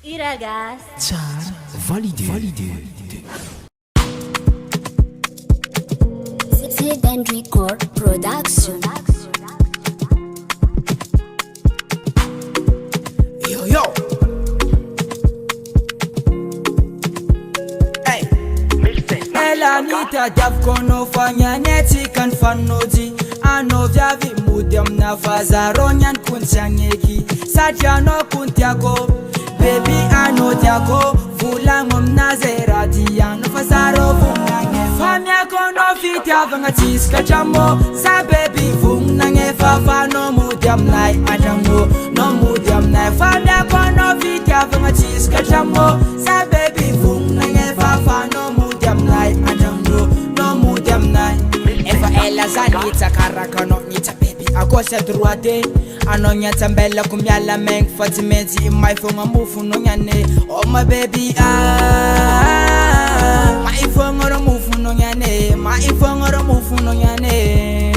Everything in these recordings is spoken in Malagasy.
Iragas. Tsara, validé. Sid and Record Production. Yo. Hey. Ela nita jav kono fanya neti kan fanoji. Ano vyavi mudiam na fazaronyan kunchangeki. Sajano kuntiako. Baby ano tiako. Vula ngom na zerati ano fazaro vungange. Famia kono fitia vanga chiska jambo. Sa baby vungange fafa no mudiam nai ajango. No mudiam nai famia kono fitia vanga chiska jambo. Sa baby vungange fafa no mudiam nai ajango. No mudiam nai. Eva ela zanita karaka no nita baby. Agosha droite. Ano nyata mbela kumyala meng fatimenti my phone mufu no nyane. Oh my baby my phone ora mufu no nyane. My phone ora mufu no nyane.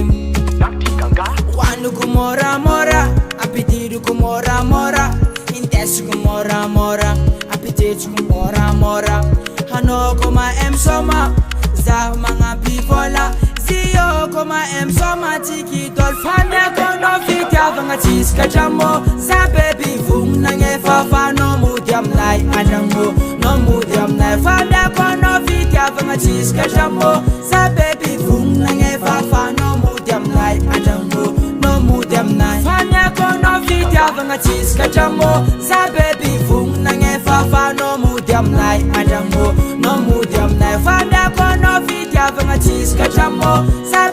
Wanu kumora mora apetitu kumora mora. Intenso kumora mora apetitu kumora mora. Hano koma em soma za mga bivola. Zio koma em soma tiki dol famia kono fitia vanga chiska jambo. Za baby vung nange fafa no mudiam nai ajango. No mudiam nai famia kono fitia vanga chiska jambo. Za baby vung nange fafa no mudiam nai ajango. No mudiam nai famia kono fitia vanga chiska jambo. Za baby vung nange fafa no mudiam nai ajango. No mudiam nai famia kono fitia vanga chiska jambo. Za